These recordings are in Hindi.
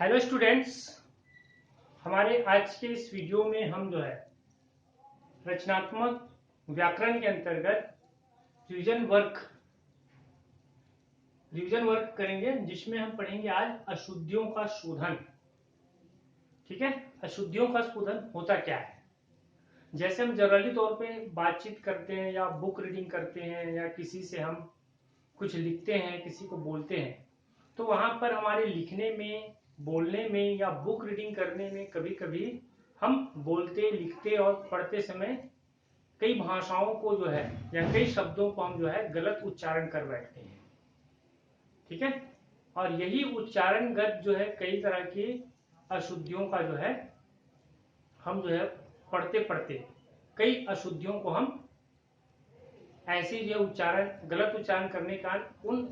हेलो स्टूडेंट्स, हमारे आज के इस वीडियो में हम जो है रचनात्मक व्याकरण के अंतर्गत रिवीजन वर्क करेंगे, जिसमें हम पढ़ेंगे आज अशुद्धियों का शोधन। ठीक है, अशुद्धियों का शोधन होता क्या है। जैसे हम जनरली तौर पे बातचीत करते हैं या बुक रीडिंग करते हैं या किसी से हम कुछ लिखते हैं, किसी को बोलते हैं, तो वहां पर हमारे लिखने में, बोलने में या बुक रीडिंग करने में कभी कभी हम बोलते, लिखते और पढ़ते समय कई भाषाओं को जो है या कई शब्दों को हम जो है गलत उच्चारण कर बैठते हैं। ठीक है, और यही उच्चारणगत जो है कई तरह की अशुद्धियों का जो है हम जो है पढ़ते पढ़ते कई अशुद्धियों को हम ऐसे जो उच्चारण, गलत उच्चारण करने का उन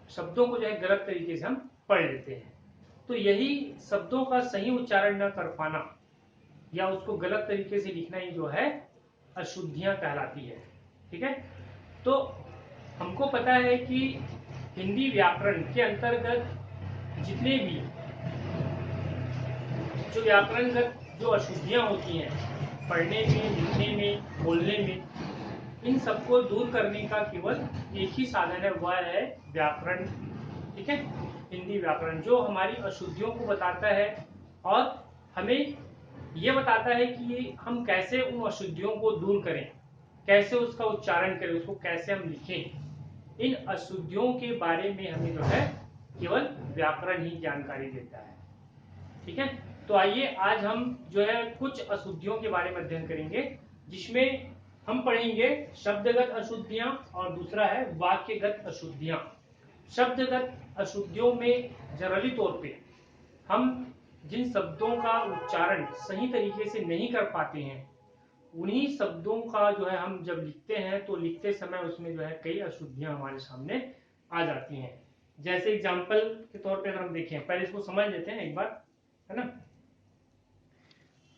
शब्दों को जो है गलत तरीके से हम पढ़ लेते हैं। तो यही शब्दों का सही उच्चारण न कर पाना या उसको गलत तरीके से लिखना ही जो है अशुद्धियां कहलाती है। ठीक है, तो हमको पता है कि हिंदी व्याकरण के अंतर्गत जितने भी जो व्याकरणगत जो अशुद्धियां होती हैं पढ़ने में, लिखने में, बोलने में, इन सबको दूर करने का केवल एक ही साधन है, वह है व्याकरण। ठीक है, हिंदी व्याकरण जो हमारी अशुद्धियों को बताता है और हमें यह बताता है कि हम कैसे उन अशुद्धियों को दूर करें, कैसे उसका उच्चारण करें, उसको कैसे हम लिखें। इन अशुद्धियों के बारे में हमें जो है केवल व्याकरण ही जानकारी देता है। ठीक है, तो आइए आज हम जो है कुछ अशुद्धियों के बारे में अध्ययन करेंगे, जिसमें हम पढ़ेंगे शब्दगत अशुद्धियां और दूसरा है वाक्यगत अशुद्धियां। शब्दगत अशुद्धियों में जनरली तौर पे हम जिन शब्दों का उच्चारण सही तरीके से नहीं कर पाते हैं, उन्हीं शब्दों का जो है हम जब लिखते हैं तो लिखते समय उसमें जो है कई अशुद्धियां हमारे सामने आ जाती हैं। जैसे एग्जाम्पल के तौर पे अगर हम देखें, पहले इसको समझ लेते हैं एक बार, है ना।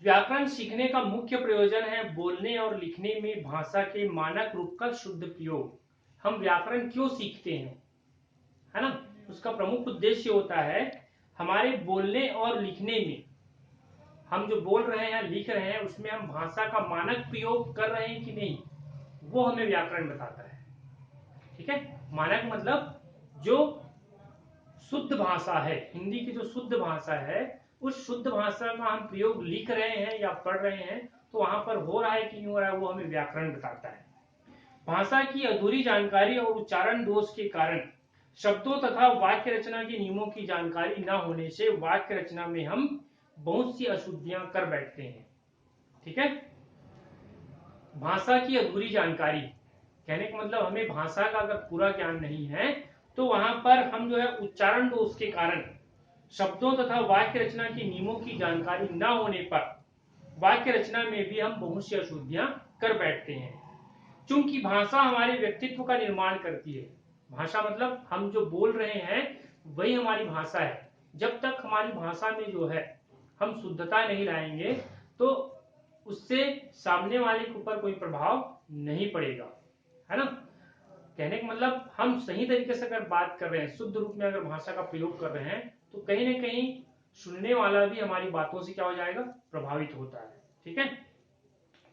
व्याकरण सीखने का मुख्य प्रयोजन है बोलने और लिखने में भाषा के मानक रूप का शुद्ध प्रयोग। हम व्याकरण क्यों सीखते हैं, है ना, उसका प्रमुख उद्देश्य होता है हमारे बोलने और लिखने में, हम जो बोल रहे हैं, लिख रहे हैं, उसमें हम भाषा का मानक प्रयोग कर रहे हैं कि नहीं, वो हमें व्याकरण बताता है। ठीक है, मानक मतलब जो शुद्ध भाषा है, हिंदी की जो शुद्ध भाषा है, उस शुद्ध भाषा का हम प्रयोग लिख रहे हैं या पढ़ रहे हैं तो वहां पर हो रहा है कि नहीं हो रहा है, वो हमें व्याकरण बताता है। भाषा की अधूरी जानकारी और उच्चारण दोष के कारण शब्दों तथा वाक्य रचना के नियमों की जानकारी न होने से वाक्य रचना में हम बहुत सी अशुद्धियां कर बैठते हैं। ठीक है, भाषा की अधूरी जानकारी कहने का मतलब हमें भाषा का अगर पूरा ज्ञान नहीं है तो वहां पर हम जो है उच्चारण दोष के कारण शब्दों तथा वाक्य रचना के नियमों की जानकारी न होने पर वाक्य रचना में भी हम बहुत सी अशुद्धियां कर बैठते हैं। चूंकि भाषा हमारे व्यक्तित्व का निर्माण करती है, भाषा मतलब हम जो बोल रहे हैं वही हमारी भाषा है। जब तक हमारी भाषा में जो है हम शुद्धता नहीं लाएंगे तो उससे सामने वाले के ऊपर कोई प्रभाव नहीं पड़ेगा, है ना। कहने का मतलब हम सही तरीके से अगर बात कर रहे हैं, शुद्ध रूप में अगर भाषा का प्रयोग कर रहे हैं, तो कहीं ना कहीं सुनने वाला भी हमारी बातों से क्या हो जाएगा, प्रभावित होता है। ठीक है,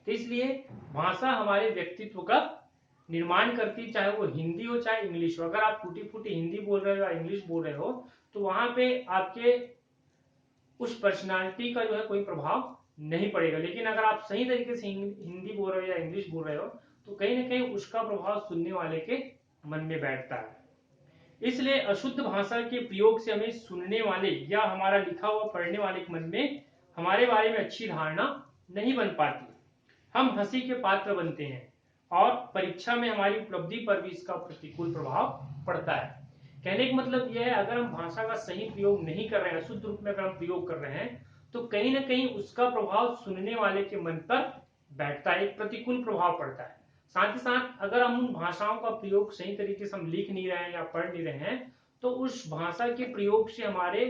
तो इसलिए भाषा हमारे व्यक्तित्व का निर्माण करती है, चाहे वो हिंदी हो चाहे इंग्लिश हो। अगर आप टूटी फूटी हिंदी बोल रहे हो या इंग्लिश बोल रहे हो तो वहां पे आपके उस पर्सनालिटी का जो है कोई प्रभाव नहीं पड़ेगा। लेकिन अगर आप सही तरीके से हिंदी बोल रहे हो या इंग्लिश बोल रहे हो तो कहीं ना कहीं उसका प्रभाव सुनने वाले के मन में बैठता है। इसलिए अशुद्ध भाषा के प्रयोग से हमें सुनने वाले या हमारा लिखा हुआ पढ़ने वाले के मन में हमारे बारे में अच्छी धारणा नहीं बन पाती, हम हंसी के पात्र बनते हैं और परीक्षा में हमारी उपलब्धि पर भी इसका प्रतिकूल प्रभाव पड़ता है। कहने का मतलब यह है, अगर हम भाषा का सही प्रयोग नहीं कर रहे हैं, शुद्ध रूप में अगर हम प्रयोग कर रहे हैं तो कहीं ना कहीं उसका प्रभाव सुनने वाले के मन पर बैठता है, एक प्रतिकूल प्रभाव पड़ता है। साथ ही साथ अगर हम उन भाषाओं का प्रयोग सही तरीके से हम लिख नहीं रहे हैं या पढ़ नहीं रहे हैं तो उस भाषा के प्रयोग से हमारे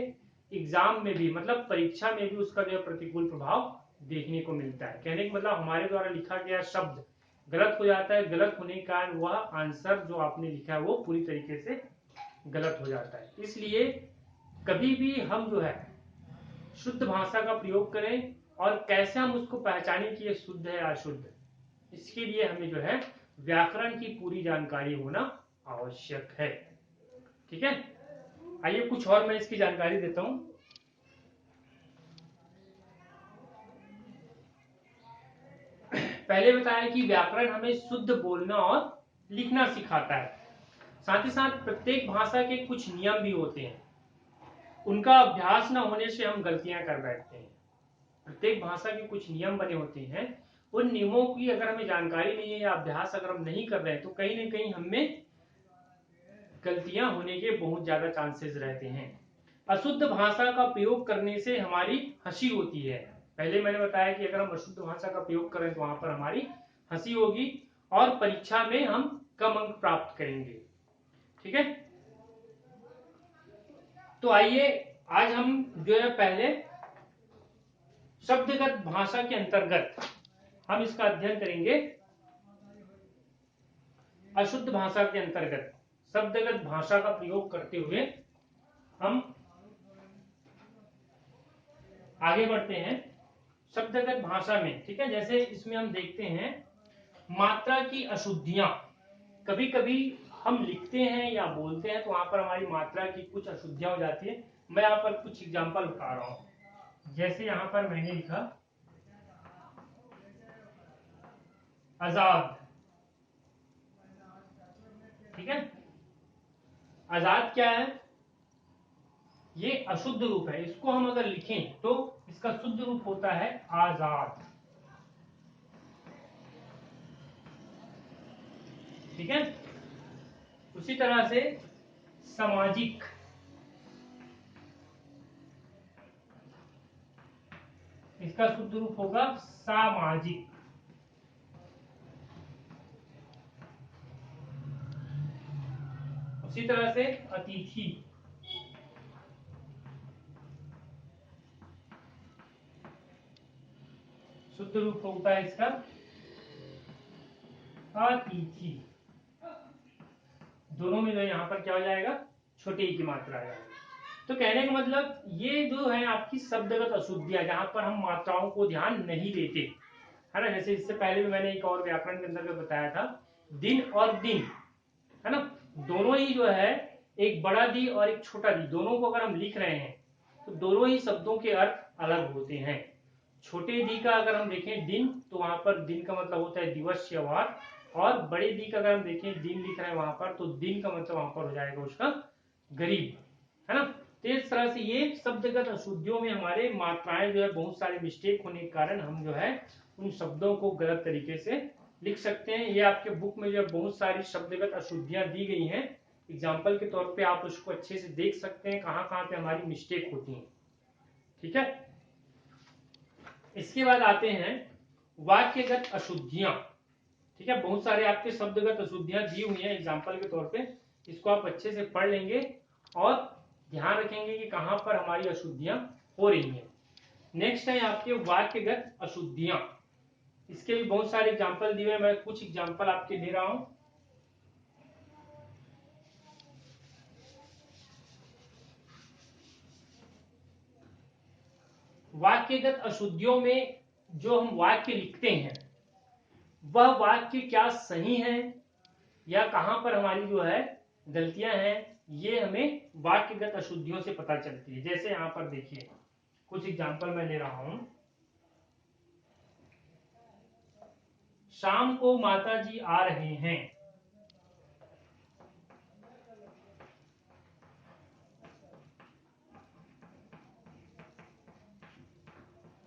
एग्जाम में भी, मतलब परीक्षा में भी उसका जो है प्रतिकूल प्रभाव देखने को मिलता है। कहने का मतलब हमारे द्वारा लिखा गया शब्द गलत हो जाता है, गलत होने के कारण वह आंसर जो आपने लिखा है वो पूरी तरीके से गलत हो जाता है। इसलिए कभी भी हम जो है शुद्ध भाषा का प्रयोग करें और कैसे हम उसको पहचानें कि ये शुद्ध है या अशुद्ध, इसके लिए हमें जो है व्याकरण की पूरी जानकारी होना आवश्यक है। ठीक है, आइए कुछ और मैं इसकी जानकारी देता हूं। पहले बताया कि व्याकरण हमें शुद्ध बोलना और लिखना सिखाता है। साथ ही साथ प्रत्येक भाषा के कुछ नियम भी होते हैं, उनका अभ्यास न होने से हम गलतियां कर बैठते हैं। प्रत्येक भाषा के कुछ नियम बने होते हैं, उन नियमों की अगर हमें जानकारी नहीं है या अभ्यास अगर हम नहीं कर रहे हैं तो कहीं ना कहीं हमें गलतियां होने के बहुत ज्यादा चांसेस रहते हैं। अशुद्ध भाषा का प्रयोग करने से हमारी हंसी होती है। पहले मैंने बताया कि अगर हम अशुद्ध भाषा का प्रयोग करें तो वहां पर हमारी हंसी होगी और परीक्षा में हम कम अंक प्राप्त करेंगे। ठीक है, तो आइए आज हम जो है पहले शब्दगत भाषा के अंतर्गत हम इसका अध्ययन करेंगे। अशुद्ध भाषा के अंतर्गत शब्दगत भाषा का प्रयोग करते हुए हम आगे बढ़ते हैं शब्दगत भाषा में। ठीक है, जैसे इसमें हम देखते हैं मात्रा की अशुद्धियां। कभी कभी हम लिखते हैं या बोलते हैं तो वहां पर हमारी मात्रा की कुछ अशुद्धियां हो जाती है। मैं यहाँ पर कुछ एग्जांपल बता रहा हूं। जैसे यहाँ पर मैंने लिखा आजाद। ठीक है, आजाद क्या है, ये अशुद्ध रूप है। इसको हम अगर लिखें तो इसका शुद्ध रूप होता है आजाद। ठीक है, उसी तरह से सामाजिक, इसका शुद्ध रूप होगा सामाजिक। उसी तरह से अतिथि, शुद्ध रूप होता है इसका अतिथि। दोनों में जो यहाँ पर क्या हो जाएगा, छोटे ई की मात्रा आ जाएगी। तो कहने का मतलब ये जो है आपकी शब्दगत अशुद्धियां, जहां पर हम मात्राओं को ध्यान नहीं देते, है ना। जैसे इससे पहले भी मैंने एक और व्याकरण के अंदर बताया था, दिन और दिन, है ना, दोनों ही जो है एक बड़ा दी और एक छोटा दी, दोनों को अगर हम लिख रहे हैं तो दोनों ही शब्दों के अर्थ अलग होते हैं। छोटे दी का अगर हम देखें दिन, तो वहां पर दिन का मतलब होता है दिवस या वार, और बड़े दी का अगर हम देखें दिन लिख रहे हैं वहां पर, तो दिन का मतलब वहां पर हो जाएगा उसका गरीब, है ना। तो इस तरह से ये शब्दगत अशुद्धियों में हमारे मात्राएं जो है बहुत सारे मिस्टेक होने के कारण हम जो है उन शब्दों को गलत तरीके से लिख सकते हैं। ये आपके बुक में जो है बहुत सारी शब्दगत अशुद्धियां दी गई हैं, एग्जाम्पल के तौर पे आप उसको अच्छे से देख सकते हैं कहाँ कहाँ पे हमारी मिस्टेक होती है। ठीक है, इसके बाद आते हैं वाक्यगत अशुद्धियां। ठीक है, बहुत सारे आपके शब्दगत अशुद्धियां दी हुई हैं एग्जाम्पल के तौर पे, इसको आप अच्छे से पढ़ लेंगे और ध्यान रखेंगे कि कहां पर हमारी अशुद्धियां हो रही हैं। नेक्स्ट है आपके वाक्यगत अशुद्धियां। इसके भी बहुत सारे एग्जाम्पल दिए हैं, मैं कुछ एग्जाम्पल आपके दे रहा हूं। वाक्यगत अशुद्धियों में जो हम वाक्य लिखते हैं वह वाक्य क्या सही है या कहां पर हमारी जो है गलतियां हैं, ये हमें वाक्यगत अशुद्धियों से पता चलती है। जैसे यहां पर देखिए कुछ एग्जाम्पल मैं ले रहा हूं। शाम को माताजी आ रहे हैं।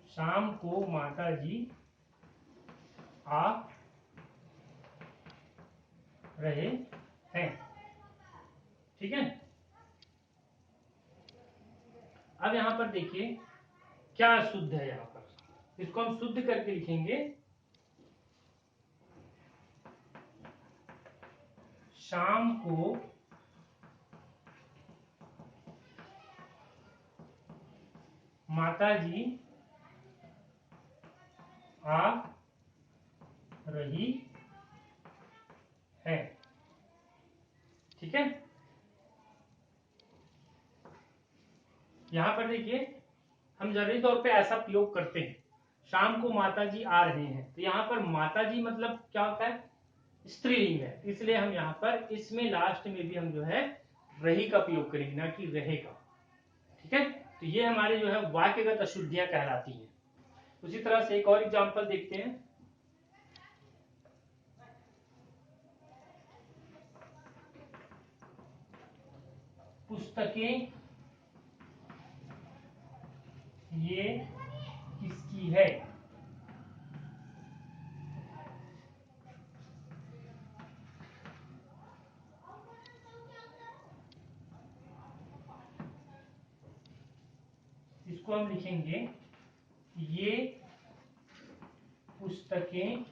शाम को माताजी आ रहे हैं। ठीक है, अब यहां पर देखिए क्या शुद्ध है, यहां पर इसको हम शुद्ध करके लिखेंगे शाम को माताजी आ रही है। ठीक है, यहाँ पर देखिए हम जरूरी तौर पे ऐसा प्रयोग करते हैं, शाम को माता जी आ रहे हैं, तो यहाँ पर माता जी मतलब क्या होता है, स्त्रीलिंग है, इसलिए हम यहाँ पर इसमें लास्ट में भी हम जो है रही का प्रयोग करेंगे, ना कि रहेगा। ठीक है, तो ये हमारे जो है वाक्यगत अशुद्धियां कहलाती हैं। उसी तरह से एक और एग्जाम्पल देखते हैं। पुस्तकें ये किसकी है। इसको हम लिखेंगे ये पुस्तकें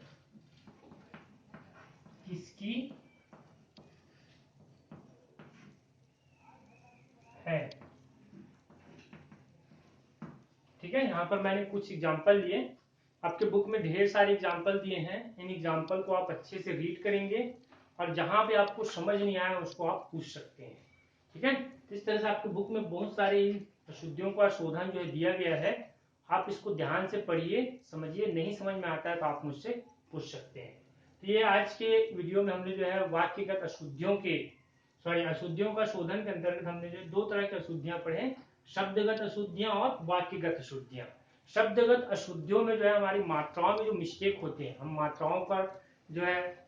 किसकी है। ठीक है, यहाँ पर मैंने कुछ एग्जाम्पल लिए, आपके बुक में ढेर सारे एग्जाम्पल दिए हैं, इन एग्जाम्पल को आप अच्छे से रीड करेंगे और जहां पे आपको समझ नहीं आया उसको आप पूछ सकते हैं। ठीक है, इस तरह से आपके बुक में बहुत सारे अशुद्धियों का शोधन जो है दिया गया है, आप इसको ध्यान से पढ़िए, समझिए, नहीं समझ में आता है तो आप मुझसे पूछ सकते हैं। तो ये आज के वीडियो में हमने जो है वाक्यगत अशुद्धियों के अशुद्धियों का शोधन के अंतर्गत हमने जो दो तरह की अशुद्धियां पढ़े, शब्दगत अशुद्धियां और वाक्यगत अशुद्धियां। शब्दगत अशुद्धियों में जो है हमारी मात्राओं में जो मिस्टेक होते हैं, हम मात्राओं पर जो है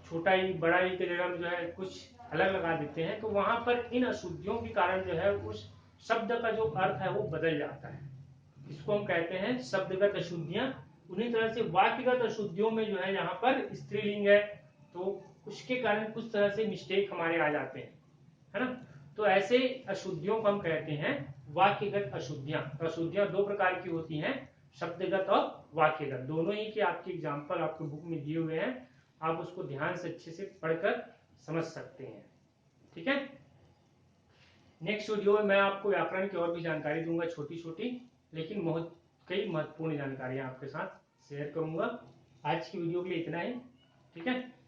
छोटा ही बड़ा ही की जगह में जो है कुछ अलग लगा देते हैं, तो वहां पर इन अशुद्धियों के कारण जो है उस शब्द का जो अर्थ है वो बदल जाता है। इसको हम कहते हैं शब्दगत अशुद्धियां। उन्हीं तरह से वाक्यगत अशुद्धियों में जो है यहाँ पर स्त्रीलिंग है तो उसके कारण कुछ तरह से मिस्टेक हमारे आ जाते हैं, है ना। तो ऐसे अशुद्धियों को हम कहते हैं वाक्यगत अशुद्धियां। तो अशुद्धियां दो प्रकार की होती हैं, शब्दगत और वाक्यगत, दोनों ही के आपके एग्जाम्पल आपके बुक में दिए हुए हैं, आप उसको ध्यान से अच्छे से पढ़कर समझ सकते हैं। ठीक है, नेक्स्ट वीडियो में मैं आपको व्याकरण की और भी जानकारी दूंगा, छोटी छोटी लेकिन बहुत कई महत्वपूर्ण जानकारियां आपके साथ शेयर करूंगा। आज की वीडियो के लिए इतना ही। ठीक है।